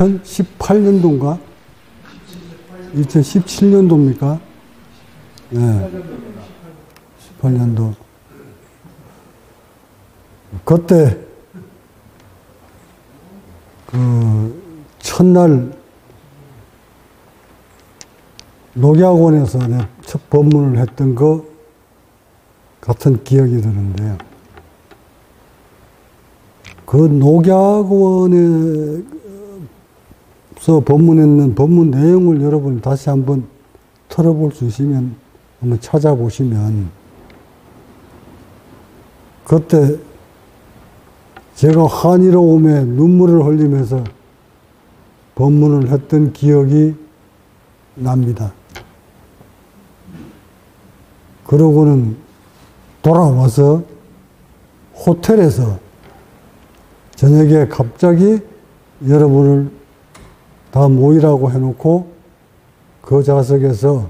2018년도인가? 2017년도입니까? 네. 18년도. 그때, 첫날, 녹약원에서 첫 법문을 했던 거 같은 기억이 드는데요. 그 녹약원에서 법문했는 법문 내용을 여러분 다시 한번 털어볼 수 있으면 한번 찾아보시면, 그때 제가 한이로움에 눈물을 흘리면서 법문을 했던 기억이 납니다. 그러고는 돌아와서 호텔에서 저녁에 갑자기 여러분을 다 모이라고 해놓고 그 좌석에서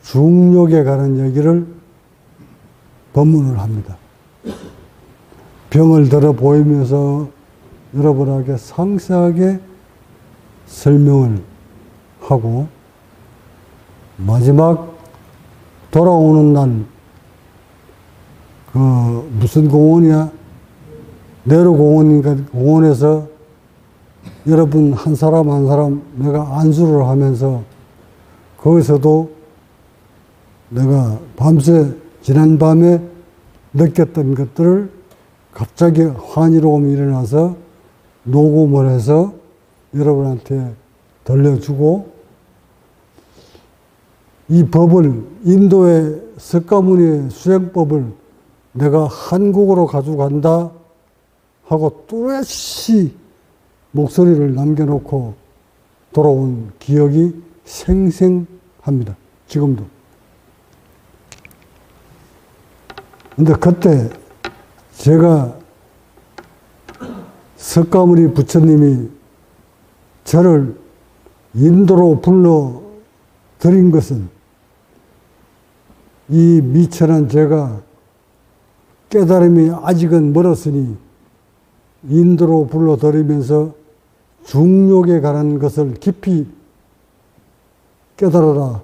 중력에 관한 얘기를 법문을 합니다. 병을 들어 보이면서 여러분에게 상세하게 설명을 하고 마지막 돌아오는 날 무슨 공원이야? 내로공원인가 공원에서 여러분 한 사람 한 사람 내가 안수를 하면서 거기서도 내가 밤새 지난 밤에 느꼈던 것들을 갑자기 환희로움이 일어나서 녹음을 해서 여러분한테 들려주고 이 법을 인도의 석가모니의 수행법을 내가 한국어로 가져간다 하고 뚜렷이 목소리를 남겨놓고 돌아온 기억이 생생합니다. 지금도. 근데 그때 제가 석가모니 부처님이 저를 인도로 불러 드린 것은 이 미천한 제가 깨달음이 아직은 멀었으니 인도로 불러들이면서 중욕에 관한 것을 깊이 깨달아라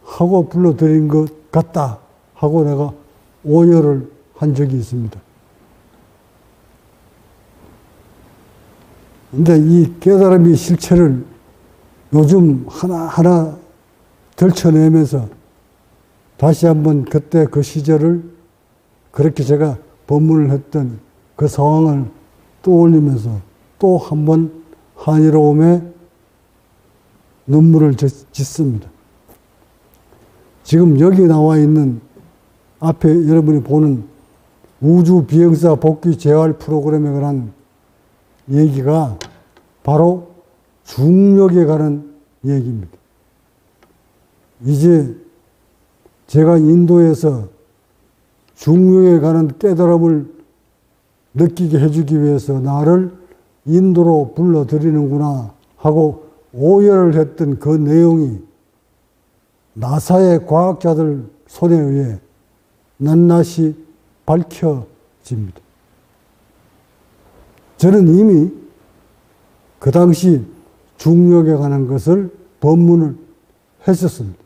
하고 불러들인 것 같다 하고 내가 오열을 한 적이 있습니다. 근데 이 깨달음의 실체를 요즘 하나하나 들춰내면서 다시 한번 그때 그 시절을 그렇게 제가 법문을 했던 그 상황을 떠올리면서 또 한번 한이로움에 눈물을 짓습니다. 지금 여기 나와 있는 앞에 여러분이 보는 우주 비행사 복귀 재활 프로그램에 관한 얘기가 바로 중력에 관한 얘기입니다. 이제 제가 인도에서 중력에 관한 깨달음을 느끼게 해주기 위해서 나를 인도로 불러들이는구나 하고 오열을 했던 그 내용이 나사의 과학자들 손에 의해 낱낱이 밝혀집니다. 저는 이미 그 당시 중력에 관한 것을 법문을 했었습니다.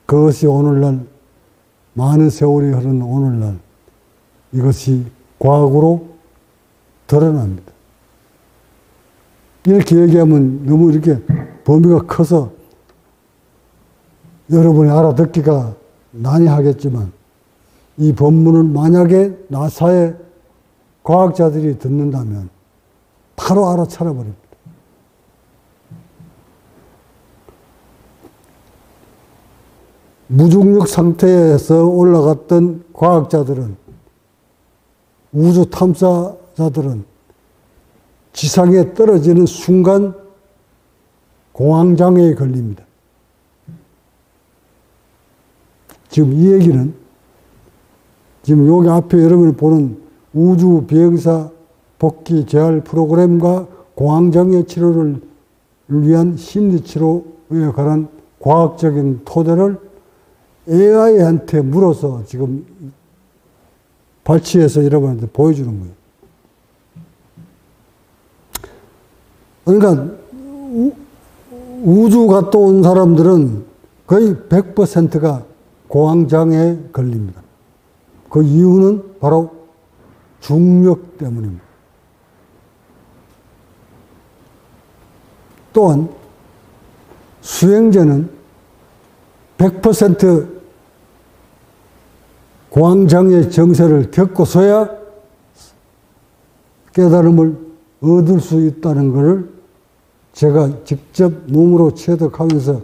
그것이 오늘날 많은 세월이 흐른 오늘날 이것이 과학으로 드러납니다. 이렇게 얘기하면 너무 이렇게 범위가 커서 여러분이 알아듣기가 난해하겠지만 이 법문을 만약에 나사의 과학자들이 듣는다면 바로 알아차려 버립니다. 무중력 상태에서 올라갔던 과학자들은, 우주 탐사자들은 지상에 떨어지는 순간 공황장애에 걸립니다. 지금 이 얘기는 지금 여기 앞에 여러분이 보는 우주 비행사 복귀 재활 프로그램과 공황장애 치료를 위한 심리치료에 관한 과학적인 토대를 AI한테 물어서 지금 발치해서 여러분한테 보여주는 거예요. 그러니까 우주 갔다 온 사람들은 거의 100%가 공황장애에 걸립니다. 그 이유는 바로 중력 때문입니다. 또한 수행자는 100% 공황장애 정세를 겪고서야 깨달음을 얻을 수 있다는 것을 제가 직접 몸으로 체득하면서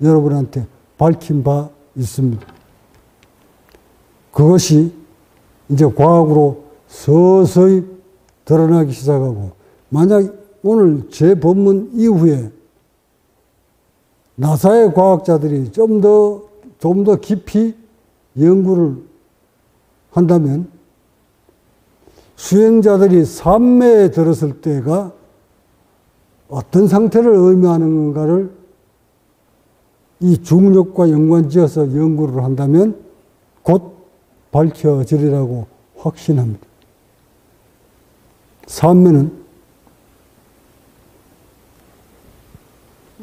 여러분한테 밝힌 바 있습니다. 그것이 이제 과학으로 서서히 드러나기 시작하고, 만약 오늘 제 법문 이후에 나사의 과학자들이 좀 더 깊이 연구를 한다면 수행자들이 삼매에 들었을 때가 어떤 상태를 의미하는 건가를 이 중력과 연관지어서 연구를 한다면 곧 밝혀지리라고 확신합니다. 삼매는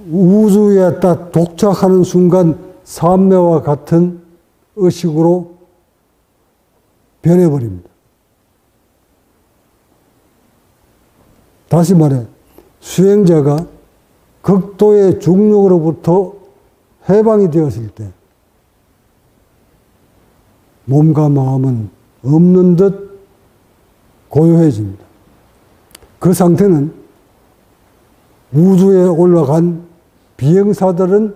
우주에 딱 독착하는 순간 삼매와 같은 의식으로 변해버립니다. 다시 말해, 수행자가 극도의 중력으로부터 해방이 되었을 때 몸과 마음은 없는 듯 고요해집니다. 그 상태는 우주에 올라간 비행사들은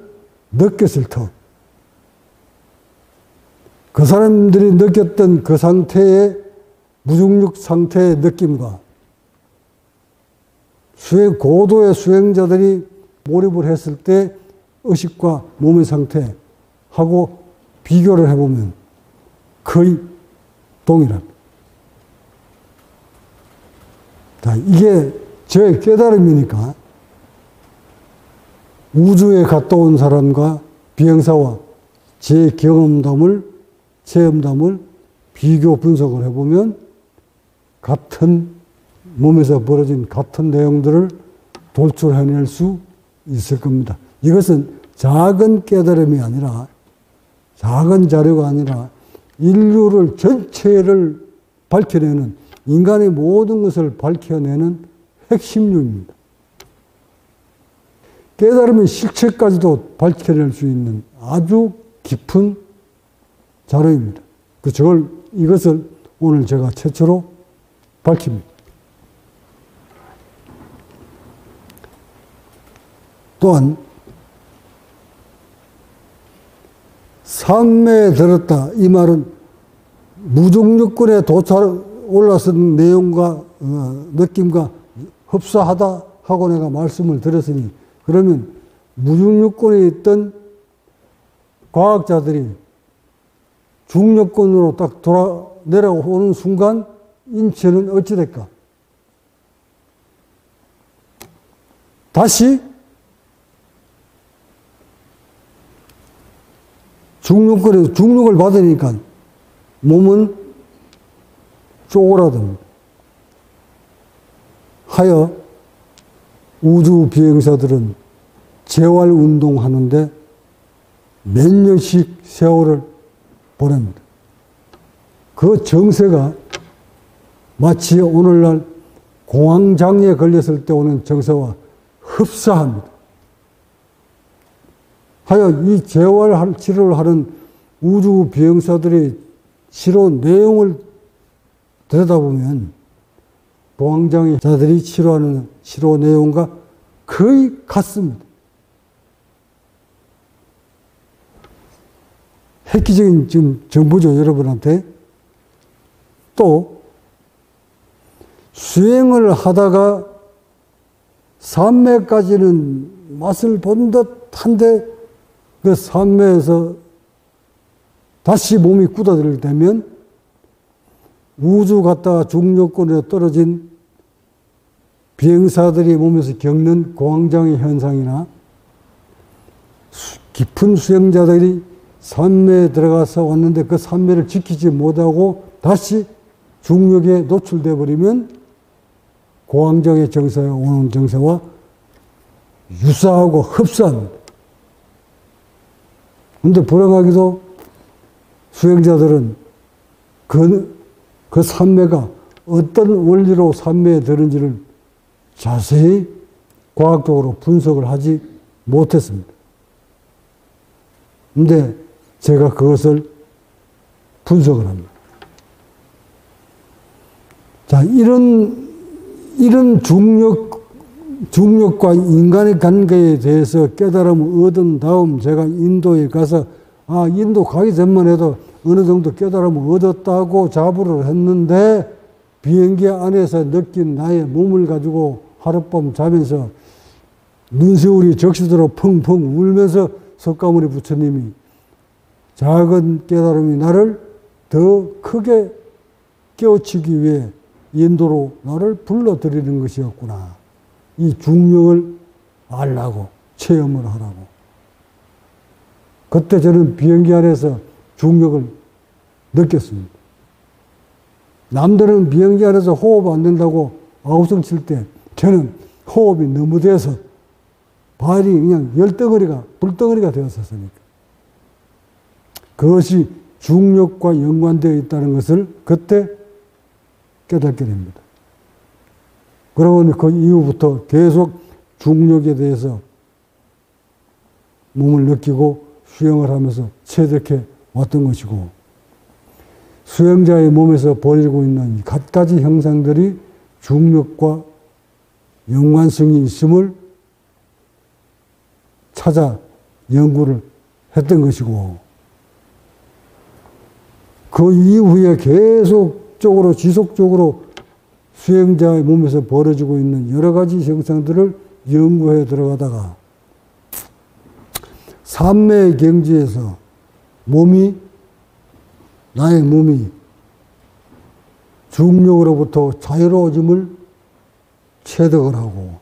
느꼈을 터, 그 사람들이 느꼈던 그 상태의 무중력 상태의 느낌과 고도의 수행자들이 몰입을 했을 때 의식과 몸의 상태하고 비교를 해보면 거의 동일합니다. 자, 이게 저의 깨달음이니까 우주에 갔다 온 사람과 비행사와 제 경험담을, 체험담을 비교 분석을 해보면 같은 몸에서 벌어진 같은 내용들을 돌출해낼 수 있을 겁니다. 이것은 작은 깨달음이 아니라, 작은 자료가 아니라 인류를 전체를 밝혀내는, 인간의 모든 것을 밝혀내는 핵심료입니다. 깨달음의 실체까지도 밝혀낼 수 있는 아주 깊은 자료입니다. 이것을 오늘 제가 최초로 밝힙니다. 또한 삼매에 들었다, 이 말은 무중력권에 올라선 내용과 느낌과 흡사하다 하고 내가 말씀을 드렸으니, 그러면 무중력권에 있던 과학자들이 중력권으로 딱 내려오는 순간 인체는 어찌 될까? 다시 중력권에서 중력을 받으니까 몸은 쪼그라듭니다. 하여 우주 비행사들은 재활 운동하는데 몇 년씩 세월을 보냅니다. 그 정세가 마치 오늘날 공황장애에 걸렸을 때 오는 정세와 흡사합니다. 하여 이 재활 치료를 하는 우주 비행사들의 치료 내용을 들여다보면 공황장애자들이 치료하는 치료 내용과 거의 같습니다. 획기적인 지금 정보죠, 여러분한테. 또 수행을 하다가 삼매까지는 맛을 본 듯한데 그 삼매에서 다시 몸이 굳어들게 되면 우주 갔다가 중력권에 떨어진 비행사들이 몸에서 겪는 공황장애 현상이나 깊은 수행자들이 삼매에 들어가서 왔는데 그 삼매를 지키지 못하고 다시 중력에 노출되어 버리면 공황장애 정세에 오는 정세와 유사하고 흡사합니다. 근데 불행하게도 수행자들은 그 삼매가 어떤 원리로 삼매에 들은지를 자세히 과학적으로 분석을 하지 못했습니다. 근데 제가 그것을 분석을 합니다. 자, 이런 중력과 인간의 관계에 대해서 깨달음을 얻은 다음 제가 인도에 가서, 인도 가기 전만 해도 어느 정도 깨달음을 얻었다고 자부를 했는데, 비행기 안에서 느낀 나의 몸을 가지고 하룻밤 자면서 눈세울이 적시도록 펑펑 울면서 석가모니 부처님이 작은 깨달음이 나를 더 크게 깨우치기 위해 인도로 나를 불러들이는 것이었구나. 이 중력을 알라고, 체험을 하라고. 그때 저는 비행기 안에서 중력을 느꼈습니다. 남들은 비행기 안에서 호흡 안 된다고 아우성 칠 때 저는 호흡이 너무 돼서 발이 그냥 불덩어리가 되었었으니까. 그것이 중력과 연관되어 있다는 것을 그때 깨닫게 됩니다. 그러고 그 이후부터 계속 중력에 대해서 몸을 느끼고 수행을 하면서 체득해 왔던 것이고, 수행자의 몸에서 벌이고 있는 갖가지 형상들이 중력과 연관성이 있음을 찾아 연구를 했던 것이고, 그 이후에 계속적으로 지속적으로 수행자의 몸에서 벌어지고 있는 여러 가지 형상들을 연구해 들어가다가 삼매의 경지에서 나의 몸이 중력으로부터 자유로워짐을 체득을 하고,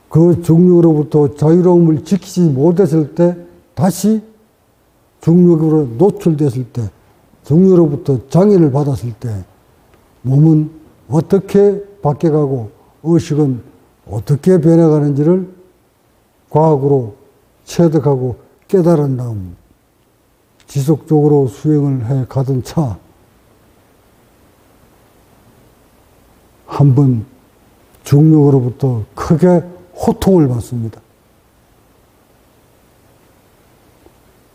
그 중력으로부터 자유로움을 지키지 못했을 때, 다시 중력으로 노출됐을 때, 중력으로부터 장애를 받았을 때 몸은 어떻게 바뀌어가고 의식은 어떻게 변해가는지를 과학으로 체득하고 깨달은 다음 지속적으로 수행을 해 가던 차, 한번 중력으로부터 크게 호통을 받습니다.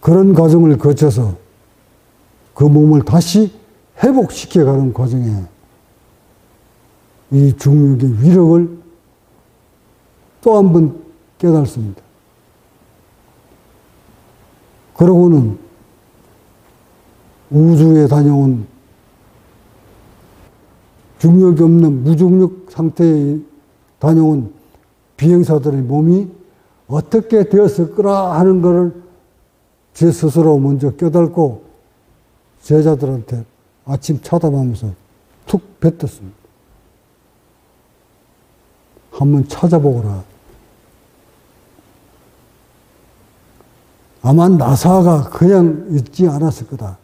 그런 과정을 거쳐서 그 몸을 다시 회복시켜가는 과정에 이 중력의 위력을 또 한 번 깨닫습니다. 그러고는 우주에 다녀온 중력이 없는 무중력 상태에 다녀온 비행사들의 몸이 어떻게 되었을 거라 하는 것을 제 스스로 먼저 깨닫고 제자들한테 아침 차담하면서 툭 뱉었습니다. 한번 찾아보거라. 아마 나사가 그냥 있지 않았을 거다.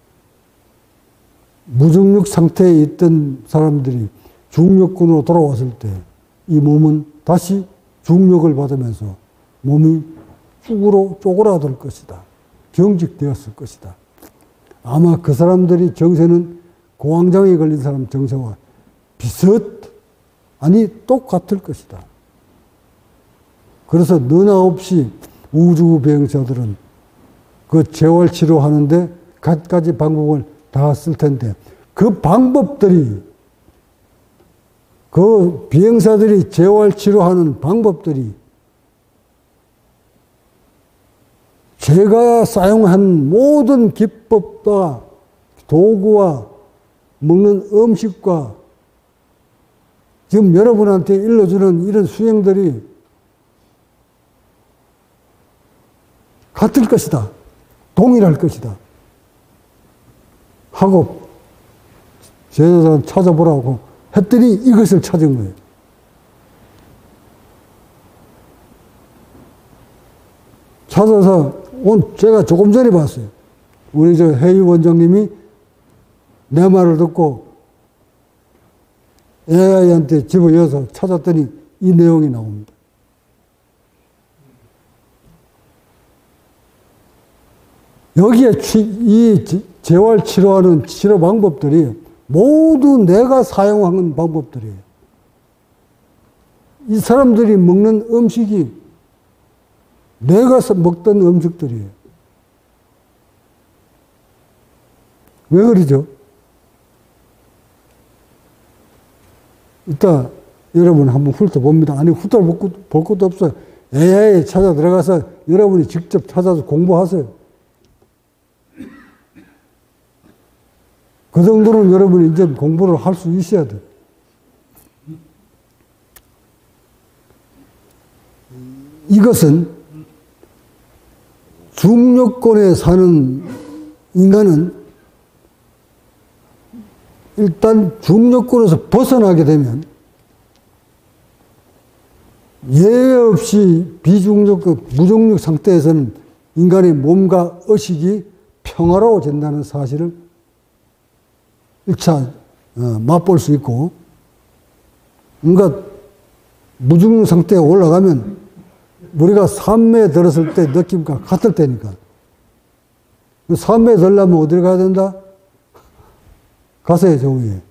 무중력 상태에 있던 사람들이 중력군으로 돌아왔을 때 이 몸은 다시 중력을 받으면서 몸이 쭉으로 쪼그라들 것이다. 경직되었을 것이다. 아마 그 사람들이 정세는 공황장애 걸린 사람 정세와 똑같을 것이다. 그래서 너나 없이 우주 비행사들은 그 재활치료하는데 갖가지 방법을 다 쓸 텐데, 그 방법들이, 그 비행사들이 재활치료하는 방법들이 제가 사용한 모든 기법과 도구와 먹는 음식과 지금 여러분한테 일러주는 이런 수행들이 같을 것이다. 동일할 것이다. 하고 제자들 찾아보라고 했더니 이것을 찾은 거예요. 찾아서 제가 조금 전에 봤어요. 우리 회의 원장님이 내 말을 듣고 AI한테 집어여서 찾았더니 이 내용이 나옵니다. 여기에 이 재활 치료하는 치료 방법들이 모두 내가 사용하는 방법들이에요. 이 사람들이 먹는 음식이 내가 먹던 음식들이에요. 왜 그러죠? 이따 여러분 한번 훑어봅니다. 아니, 훑어볼 것도 없어요. AI에 찾아 들어가서 여러분이 직접 찾아서 공부하세요. 그 정도는 여러분이 이제 공부를 할 수 있어야 돼요. 이것은 중력권에 사는 인간은 일단 중력권에서 벗어나게 되면 예외 없이 무중력 상태에서는 인간의 몸과 의식이 평화로워진다는 사실을 1차 맛볼 수 있고, 그러니까 무중력 상태에 올라가면 우리가 산매에 들었을 때 느낌과 같을 테니까. 산매에 들려면 어디로 가야 된다? 가세요, 저 위에.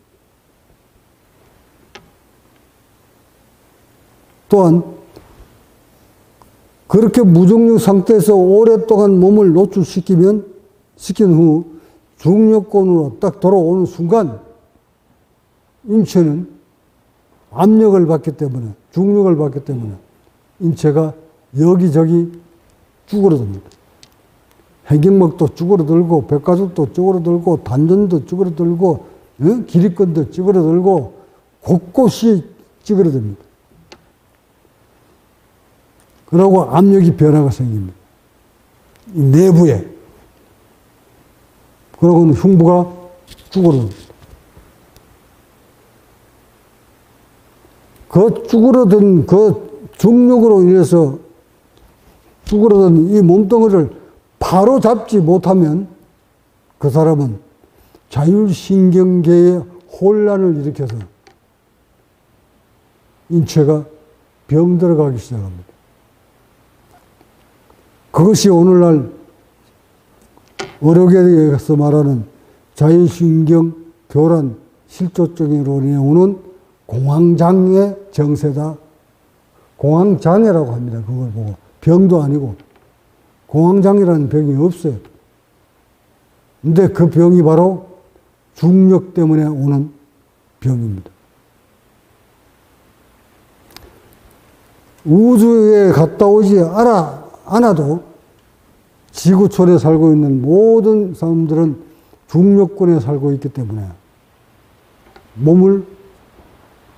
또한 그렇게 무중력 상태에서 오랫동안 몸을 노출시킨 후 중력권으로 딱 돌아오는 순간 인체는 압력을 받기 때문에, 중력을 받기 때문에 인체가 여기저기 쭈그러듭니다. 해경막도 쭈그러들고, 백가죽도 쭈그러들고, 단전도 쭈그러들고, 기립근도 쭈그러들고, 곳곳이 쭈그러듭니다. 그러고 압력이 변화가 생깁니다. 이 내부에. 그러고는 흉부가 쭈그러듭니다. 그 쭈그러든 그 중력으로 인해서 쭈그러든 이 몸뚱이를 바로 잡지 못하면 그 사람은 자율신경계에 혼란을 일으켜서 인체가 병들어가기 시작합니다. 그것이 오늘날 의료계에서 말하는 자율신경 교란 실조증으로 인해 오는 공황장애 정세다. 공황장애라고 합니다. 그걸 보고. 병도 아니고. 공황장애라는 병이 없어요. 근데 그 병이 바로 중력 때문에 오는 병입니다. 우주에 갔다 오지 않아도 지구촌에 살고 있는 모든 사람들은 중력권에 살고 있기 때문에 몸을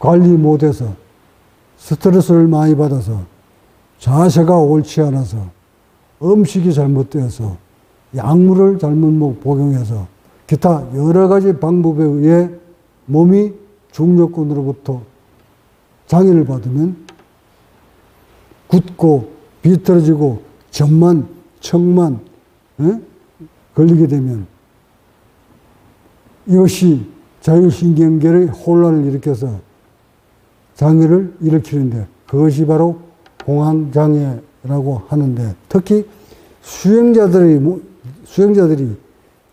관리 못해서 스트레스를 많이 받아서 자세가 옳지 않아서 음식이 잘못되어서 약물을 잘못 복용해서 기타 여러 가지 방법에 의해 몸이 중력권으로부터 장애를 받으면 굳고 비틀어지고 점만 척만 걸리게 되면 이것이 자율신경계의 혼란을 일으켜서 장애를 일으키는데 그것이 바로 공황장애라고 하는데 특히 수행자들이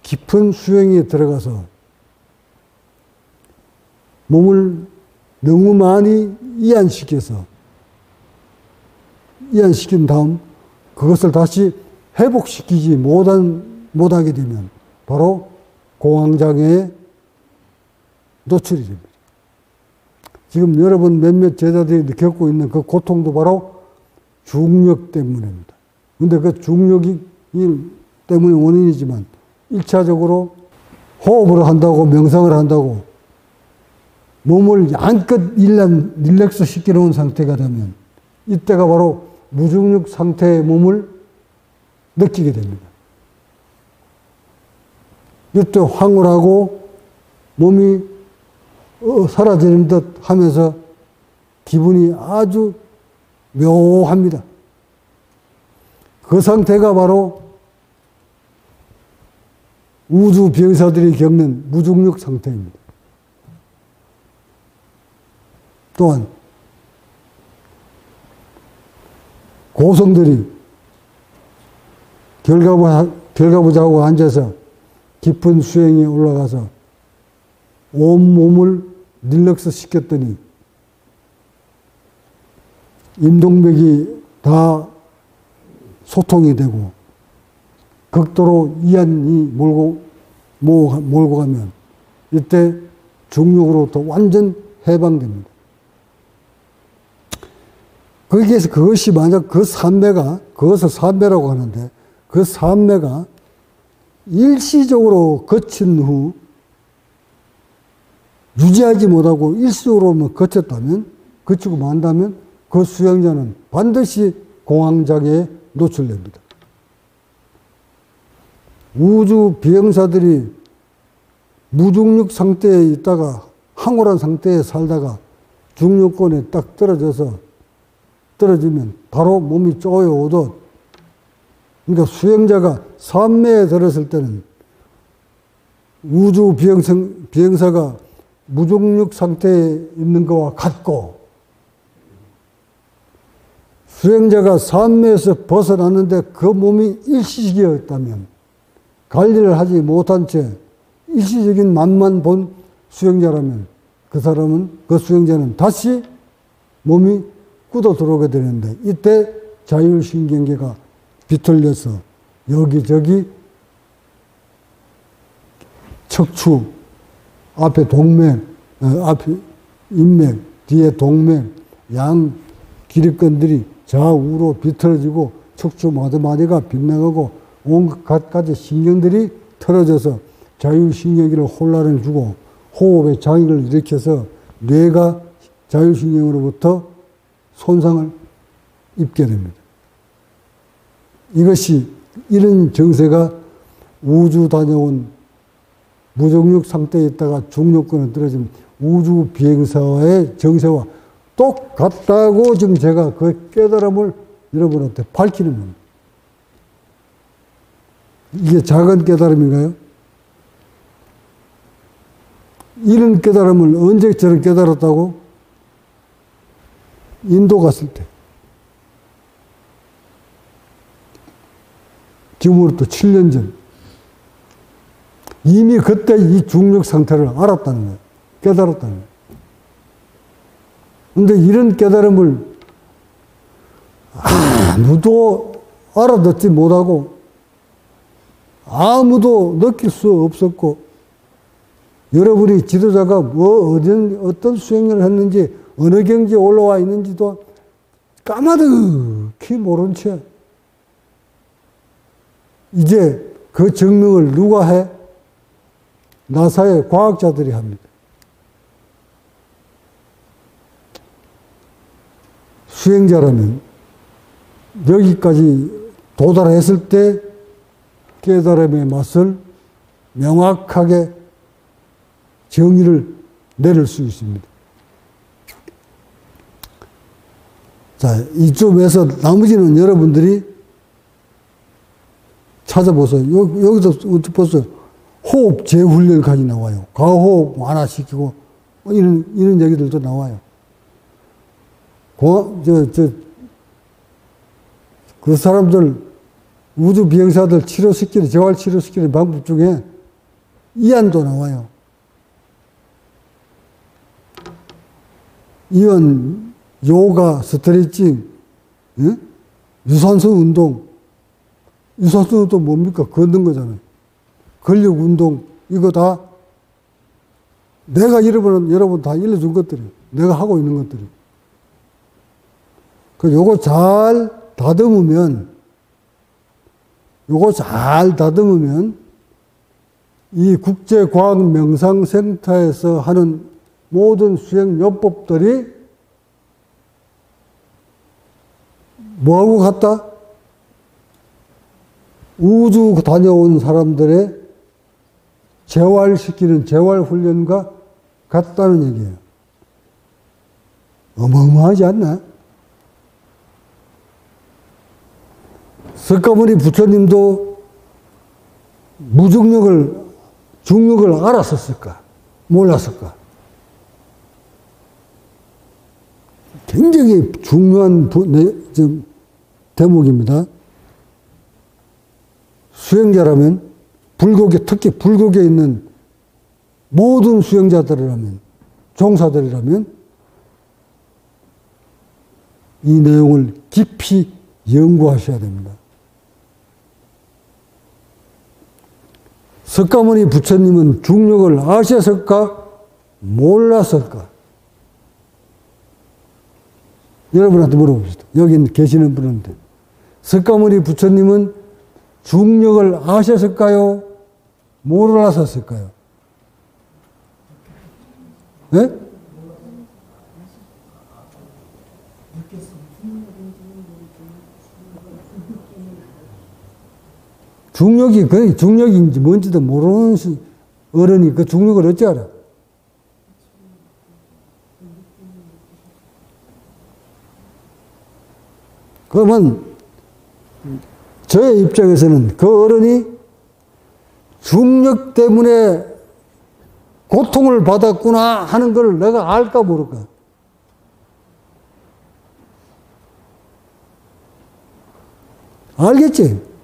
깊은 수행에 들어가서 몸을 너무 많이 이완시킨 다음 그것을 다시 회복시키지 못하게 되면 바로 공황장애에 노출이 됩니다. 지금 여러분 몇몇 제자들이 겪고 있는 그 고통도 바로 중력 때문입니다. 그런데 그 중력이 때문에 원인이지만 1차적으로 호흡을 한다고 명상을 한다고 몸을 양껏 릴렉스 시켜놓은 상태가 되면 이때가 바로 무중력 상태의 몸을 느끼게 됩니다. 이때 황홀하고 몸이 사라지는 듯 하면서 기분이 아주 묘합니다. 그 상태가 바로 우주 병사들이 겪는 무중력 상태입니다. 또한 고성들이 별가부자하고 앉아서 깊은 수행에 올라가서 온몸을 릴렉스 시켰더니 임동맥이 다 소통이 되고 극도로 이안이 몰고 가면 이때 중력으로부터 완전 해방됩니다. 거기에서 그것이 만약 그 산매가, 그것을 산매라고 하는데 그 산매가 일시적으로 거친 후 유지하지 못하고 일시적으로만 거쳤다면, 거치고 만다면 그 수행자는 반드시 공황장애에 노출됩니다. 우주 비행사들이 무중력 상태에 있다가 황홀한 상태에 살다가 중력권에 딱 떨어지면 바로 몸이 쪼여오듯, 그러니까 수행자가 산매에 들었을 때는 우주 비행사가 무중력 상태에 있는 것과 같고, 수행자가 산매에서 벗어났는데 그 몸이 일시적이었다면, 관리를 하지 못한 채 일시적인 맛만 본 수행자라면 그 수행자는 다시 몸이 굳어 들어오게 되는데, 이때 자율신경계가 비틀려서 여기저기 척추, 앞에 동맥, 앞에 인맥, 뒤에 동맥, 양 기립근들이 좌우로 비틀어지고 척추 마디마디가 빗나가고 온갖 가지 신경들이 틀어져서 자율신경계를 혼란을 주고 호흡에 장애를 일으켜서 뇌가 자율신경으로부터 손상을 입게 됩니다. 이런 정세가 우주 다녀온 무중력 상태에 있다가 중력권에 떨어진 우주 비행사의 정세와 똑같다고 지금 제가 그 깨달음을 여러분한테 밝히는 겁니다. 이게 작은 깨달음인가요? 이런 깨달음을 언제 저는 깨달았다고? 인도 갔을 때. 지금으로부터 7년 전. 이미 그때 이 중력 상태를 알았다는 거예요. 깨달았다는 거예요. 근데 이런 깨달음을 아무도 알아듣지 못하고 아무도 느낄 수 없었고, 여러분이 지도자가 어떤 수행을 했는지, 어느 경지에 올라와 있는지도 까마득히 모른 채 이제 그 증명을 누가 해? 나사의 과학자들이 합니다. 수행자라면 여기까지 도달했을 때 깨달음의 맛을 명확하게 정의를 내릴 수 있습니다. 자, 이쯤에서 나머지는 여러분들이 찾아보세요. 여기서 보세요. 호흡 재훈련까지 나와요. 과호흡 완화시키고, 이런 얘기들도 나와요. 그 사람들, 우주 비행사들 재활 치료시키는 방법 중에 이안도 나와요. 이완, 요가, 스트레칭, 유산소 운동. 유산소 운동 뭡니까? 걷는 거잖아요. 근력 운동, 이거 다 내가 여러분 다 일러준 것들이에요. 내가 하고 있는 것들이. 요거 잘 다듬으면, 이 국제과학명상센터에서 하는 모든 수행요법들이 뭐하고 같다? 우주 다녀온 사람들의 재활시키는 재활훈련과 같다는 얘기예요. 어마어마하지 않나? 석가모니 부처님도 중력을 알았었을까? 몰랐을까? 굉장히 중요한 대목입니다. 수행자라면, 불교계, 특히 불교계에 있는 모든 수행자들이라면, 종사들이라면 이 내용을 깊이 연구하셔야 됩니다. 석가모니 부처님은 중력을 아셨을까? 몰랐을까? 여러분한테 물어봅시다. 여기 계시는 분한테. 석가모니 부처님은 중력을 아셨을까요? 몰랐었을까요? 네? 중력이, 그 중력인지 뭔지도 모르는 어른이 그 중력을 어찌 알아? 그러면 저의 입장에서는 그 어른이 중력 때문에 고통을 받았구나 하는 걸 내가 알까 모를까? 알겠지?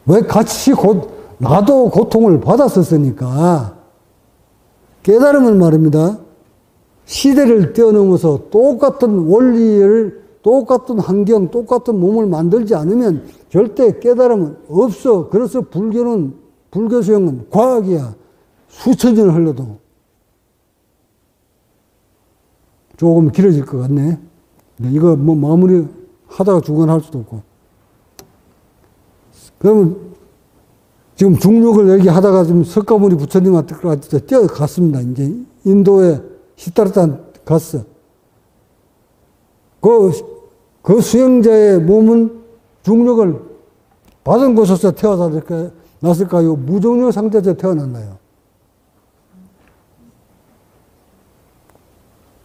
왜 같이 나도 고통을 받았었으니까. 깨달음은 말입니다. 시대를 뛰어넘어서 똑같은 원리를, 똑같은 환경, 똑같은 몸을 만들지 않으면 절대 깨달음은 없어. 그래서 불교 수행은 과학이야. 수천 년을 흘러도. 조금 길어질 것 같네. 이거 뭐 마무리 하다가 중간할 수도 없고. 그러면 지금 중력을 얘기하다가 지금 석가모니 부처님한테 뛰어갔습니다. 이제 인도에 시타르타 갔어. 그 수행자의 몸은 중력을 받은 곳에서 태어났을까요? 무중력 상태에서 태어났나요?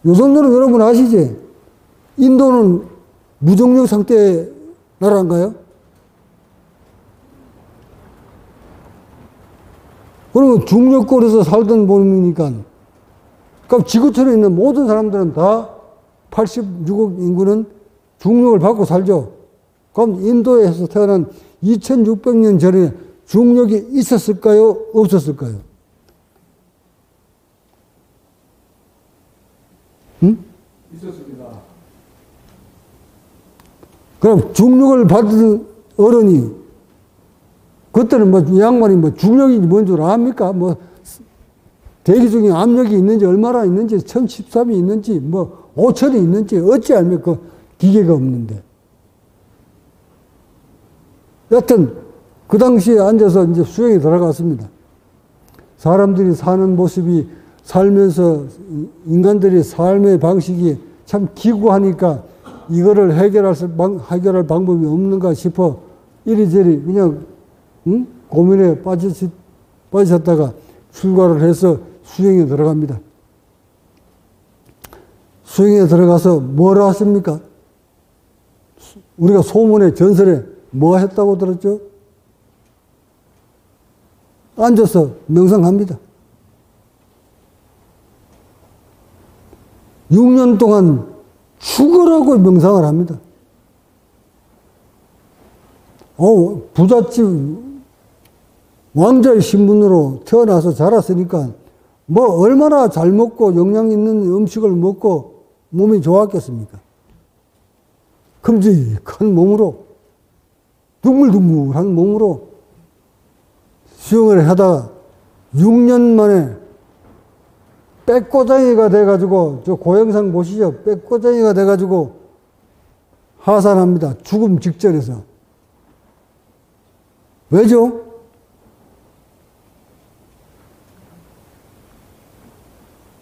요 정도는 여러분 아시지? 인도는 무중력 상태의 나라인가요? 그러면 중력골에서 살던 몸이니까, 그럼 지구촌에 있는 모든 사람들은 다 86억 인구는 중력을 받고 살죠. 그럼 인도에서 태어난 2600년 전에 중력이 있었을까요? 없었을까요? 응? 있었습니다. 그럼 중력을 받은 어른이, 그때는 뭐, 이 양반이 뭐 중력인지 뭔 줄 압니까? 뭐, 대기 중에 압력이 있는지, 얼마나 있는지, 1013이 있는지, 뭐, 5000이 있는지, 어찌 알면 그 기계가 없는데. 여튼, 그 당시에 앉아서 이제 수행에 들어갔습니다. 사람들이 사는 모습이, 살면서 인간들의 삶의 방식이 참 기구하니까 이거를 해결할 방법이 없는가 싶어 이리저리 그냥 고민에 빠지셨다가 출가를 해서 수행에 들어갑니다. 수행에 들어가서 뭘 하십니까? 우리가 소문에 전설에 뭐 했다고 들었죠? 앉아서 명상합니다. 6년 동안 죽으라고 명상을 합니다. 부잣집 왕자의 신분으로 태어나서 자랐으니까 뭐 얼마나 잘 먹고 영양 있는 음식을 먹고 몸이 좋았겠습니까? 큼직한 몸으로, 둥글둥글한 몸으로 수영을 하다가 6년 만에 빼꼬장이가 돼가지고, 저 고영상 보시죠? 빼꼬장이가 돼가지고 하산합니다. 죽음 직전에서. 왜죠?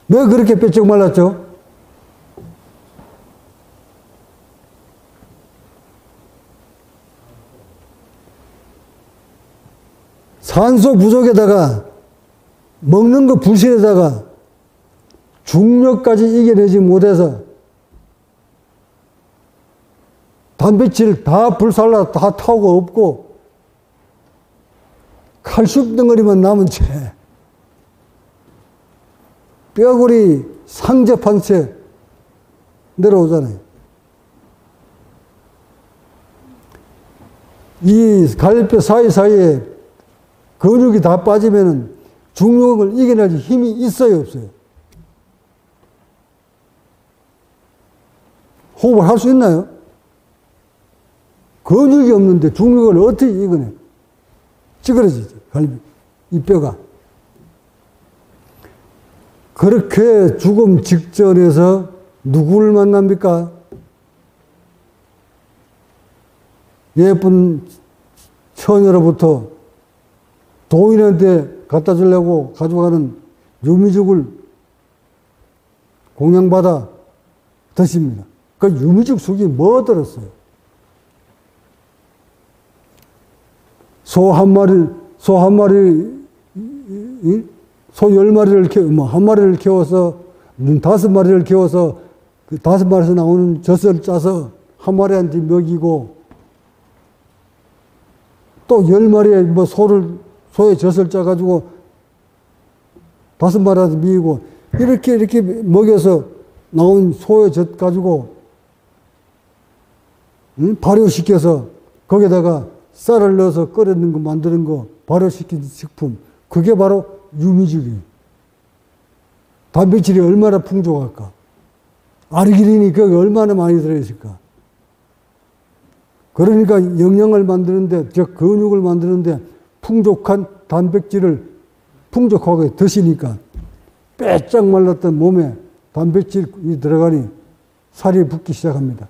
왜 그렇게 빼쩍 말랐죠? 산소 부족에다가 먹는 거 불신에다가 중력까지 이겨내지 못해서 단백질 다 불살라 다 타고 없고 칼슘 덩어리만 남은 채 뼈골이 상접한 채 내려오잖아요. 이 갈비뼈 사이사이에 근육이 다 빠지면은 중력을 이겨낼 힘이 있어요, 없어요? 호흡을 할 수 있나요? 근육이 없는데 중력을 어떻게 이겨내? 찌그러지죠, 갈비, 이 뼈가. 그렇게 죽음 직전에서 누구를 만납니까? 예쁜 처녀로부터 도인한테 갖다 주려고 가져가는 유미죽을 공양받아 드십니다. 그 유미죽 속에 뭐 들었어요? 소 한 마리, 소 10마리를, 한 마리를 키워서, 5마리를 키워서, 그 5마리에서 나오는 젖을 짜서 한 마리한테 먹이고, 또 10마리의 소의 젖을 짜가지고 5마리한테 먹이고, 이렇게 먹여서 나온 소의 젖 가지고, 발효시켜서 거기다가 쌀을 넣어서 끓여는 거, 만드는 거, 발효시킨 식품. 그게 바로 유미죽이에요. 단백질이 얼마나 풍족할까? 아르기닌이 거기 얼마나 많이 들어있을까? 그러니까 영양을 만드는데, 즉 근육을 만드는데 풍족한 단백질을 풍족하게 드시니까 빼짝 말랐던 몸에 단백질이 들어가니 살이 붙기 시작합니다.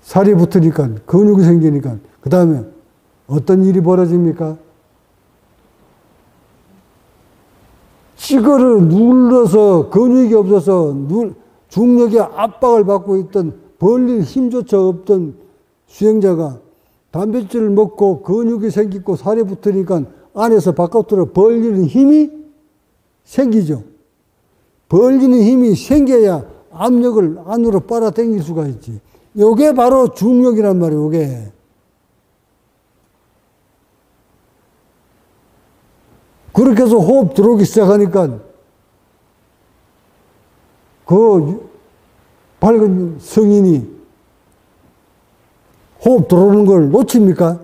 살이 붙으니까 근육이 생기니까 그 다음에 어떤 일이 벌어집니까? 찌그러 눌러서 근육이 없어서 중력의 압박을 받고 있던 벌릴 힘조차 없던 수행자가 단백질을 먹고 근육이 생기고 살이 붙으니까 안에서 바깥으로 벌리는 힘이 생기죠. 벌리는 힘이 생겨야 압력을 안으로 빨아당길 수가 있지. 요게 바로 중력이란 말이에요, 요게. 그렇게 해서 호흡 들어오기 시작하니까 그 밝은 성인이 호흡 들어오는 걸 놓칩니까?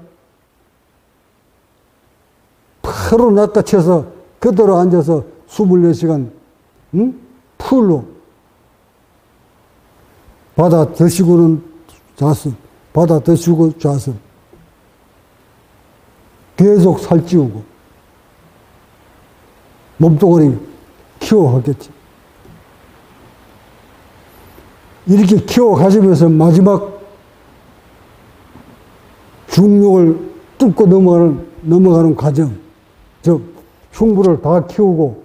바로 낚아채서 그대로 앉아서 24시간 풀로 받아 드시고는 자습, 받아 드시고 자습. 계속 살찌우고 몸뚱아리 키워가겠지. 이렇게 키워가시면서 마지막 중력을 뚫고 넘어가는 과정, 즉 흉부를 다 키우고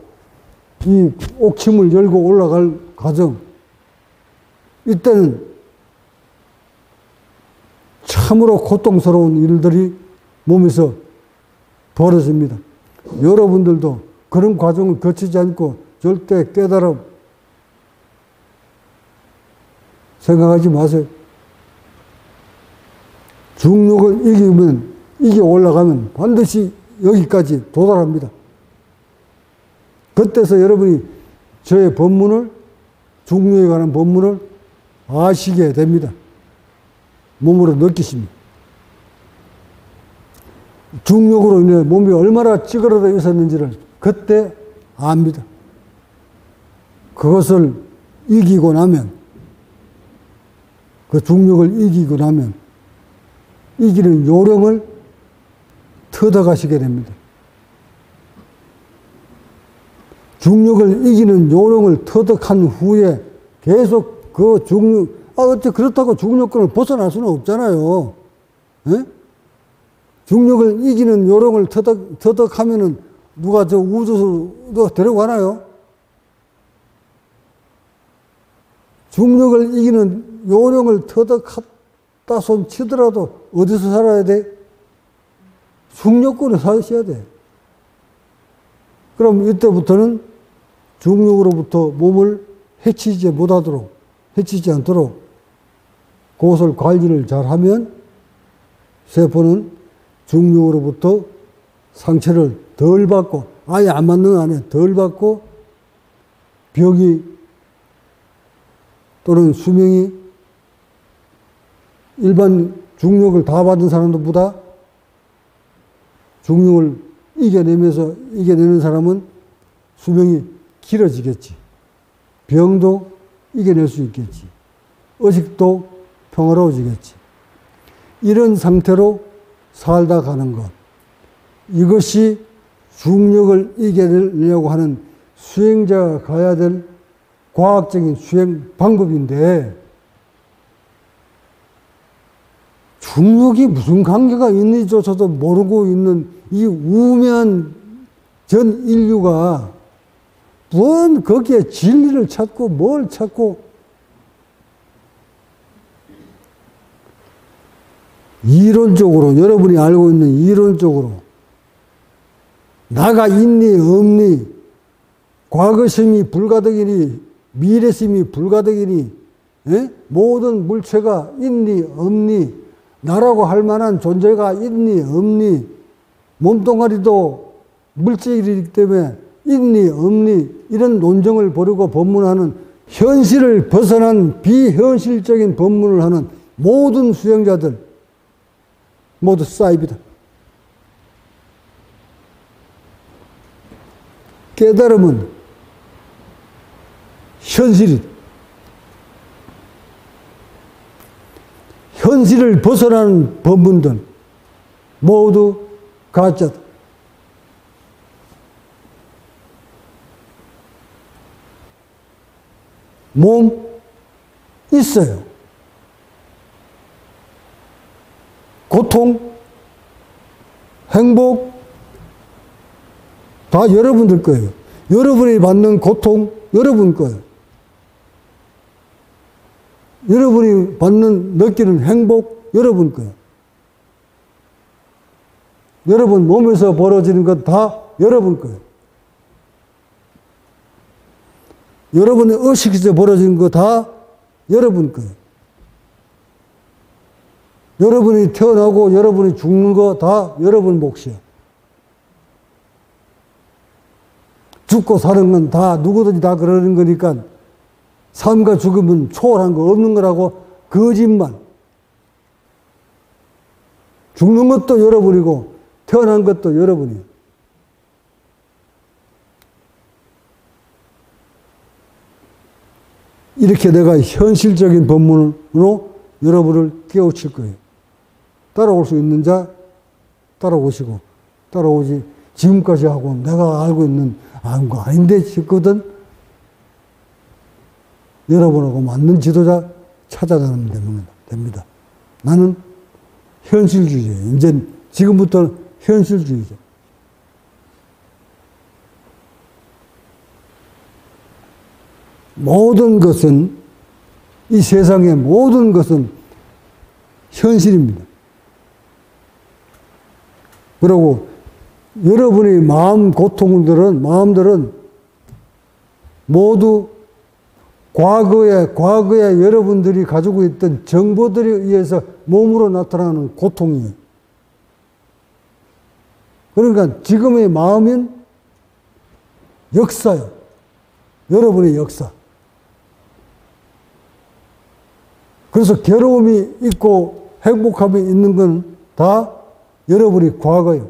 이 옥침을 열고 올라갈 과정, 이때는 참으로 고통스러운 일들이 몸에서 벌어집니다. 여러분들도 그런 과정을 거치지 않고 절대 깨달음 생각하지 마세요. 중력을 이겨 올라가면 반드시 여기까지 도달합니다. 그때서 여러분이 저의 법문을, 중력에 관한 법문을 아시게 됩니다. 몸으로 느끼십니다. 중력으로 인해 몸이 얼마나 찌그러져 있었는지를 그때 압니다. 그것을 이기고 나면, 그 중력을 이기고 나면 이기는 요령을 터득하시게 됩니다. 중력을 이기는 요령을 터득한 후에 계속 그 중력, 어째 그렇다고 중력권을 벗어날 수는 없잖아요. 에? 중력을 이기는 요령을 터득하면은 누가 저 우주로 데려가나요? 중력을 이기는 요령을 터득했다 손 치더라도 어디서 살아야 돼? 중력권에 사셔야 돼. 그럼 이때부터는 중력으로부터 몸을 해치지 않도록 그것을 관리를 잘하면 세포는 중력으로부터 상처를 덜 받고, 아예 안 맞는 안에 덜 받고, 병이 또는 수명이 일반 중력을 다 받은 사람들보다 중력을 이겨내는 사람은 수명이 길어지겠지. 병도 이겨낼 수 있겠지. 의식도 평화로워지겠지. 이런 상태로 살다 가는 것. 이것이 중력을 이겨내려고 하는 수행자가 가야 될 과학적인 수행 방법인데, 중력이 무슨 관계가 있는지조차도 모르고 있는 이 우매한 전 인류가 뭔 거기에 진리를 찾고 뭘 찾고, 이론적으로, 여러분이 알고 있는 이론적으로 나가 있니 없니, 과거심이 불가득이니 미래심이 불가득이니, 모든 물체가 있니 없니, 나라고 할 만한 존재가 있니 없니, 몸뚱아리도 물질이기 때문에 있니 없니, 이런 논쟁을 벌이고 법문하는, 현실을 벗어난 비현실적인 법문을 하는 모든 수행자들 모두 사입이다. 깨달음은 현실이다. 현실을 벗어나는 법문들 모두 가짜다. 몸 있어요. 고통, 행복 다 여러분들 거예요. 여러분이 받는 고통 여러분 거예요. 여러분이 느끼는 행복 여러분 거예요. 여러분 몸에서 벌어지는 것 다 여러분 거예요. 여러분의 의식에서 벌어지는 거 다 여러분 거예요. 여러분이 태어나고 여러분이 죽는 거 다 여러분 몫이에요. 죽고 사는 건 다 누구든지 다 그러는 거니까 삶과 죽음은 초월한 거 없는 거라고 거짓말. 죽는 것도 여러분이고 태어난 것도 여러분이에요. 이렇게 내가 현실적인 법문으로 여러분을 깨우칠 거예요. 따라올 수 있는 자 따라오시고, 따라오지 지금까지 하고 내가 알고 있는 거 아닌데 싶거든 여러분하고 맞는 지도자 찾아다니면 됩니다. 나는 현실주의자예요. 이제 지금부터는 현실주의자. 모든 것은, 이 세상의 모든 것은 현실입니다. 그리고 여러분의 마음들은 모두 과거에 여러분들이 가지고 있던 정보들에 의해서 몸으로 나타나는 고통이에요. 그러니까 지금의 마음은 역사요. 여러분의 역사. 그래서 괴로움이 있고 행복함이 있는 건 다 여러분이 과거예요.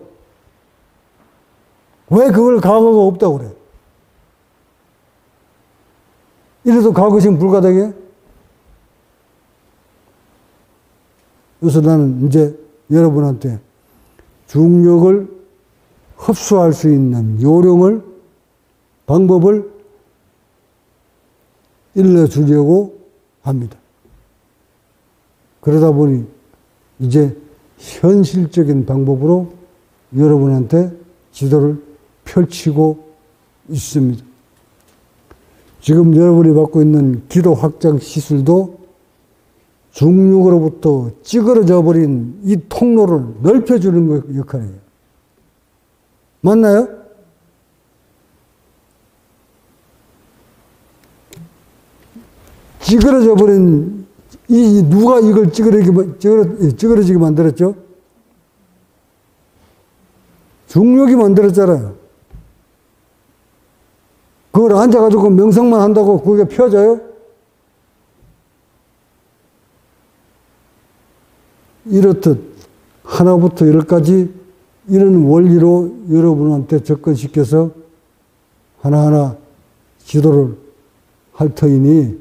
왜 그걸 과거가 없다고 그래? 이래도 과거심 불가능해? 그래서 나는 이제 여러분한테 중력을 흡수할 수 있는 방법을 일러주려고 합니다. 그러다 보니 이제 현실적인 방법으로 여러분한테 지도를 펼치고 있습니다. 지금 여러분이 받고 있는 기도 확장 시술도 중력으로부터 찌그러져 버린 이 통로를 넓혀주는 역할이에요. 맞나요? 찌그러져 버린 누가 이걸 찌그러지게 만들었죠? 중력이 만들었잖아요. 그걸 앉아가지고 명상만 한다고 그게 펴져요? 이렇듯 하나부터 열까지 이런 원리로 여러분한테 접근시켜서 하나하나 지도를 할 터이니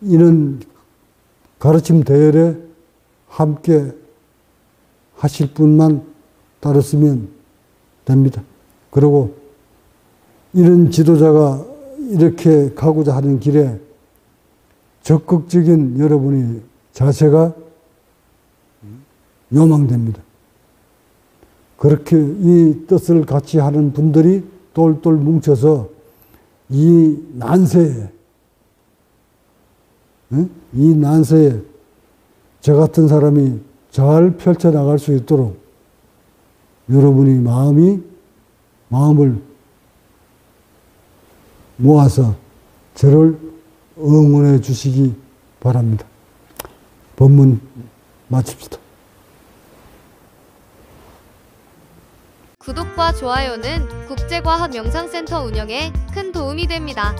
이런 가르침 대열에 함께 하실 분만 따르시면 됩니다. 그리고 이런 지도자가 이렇게 가고자 하는 길에 적극적인 여러분의 자세가 요망됩니다. 그렇게 이 뜻을 같이 하는 분들이 똘똘 뭉쳐서 이 난세에 저 같은 사람이 잘 펼쳐나갈 수 있도록 여러분의 마음을 모아서 저를 응원해 주시기 바랍니다. 법문 마칩시다. 구독과 좋아요는 국제과학명상센터 운영에 큰 도움이 됩니다.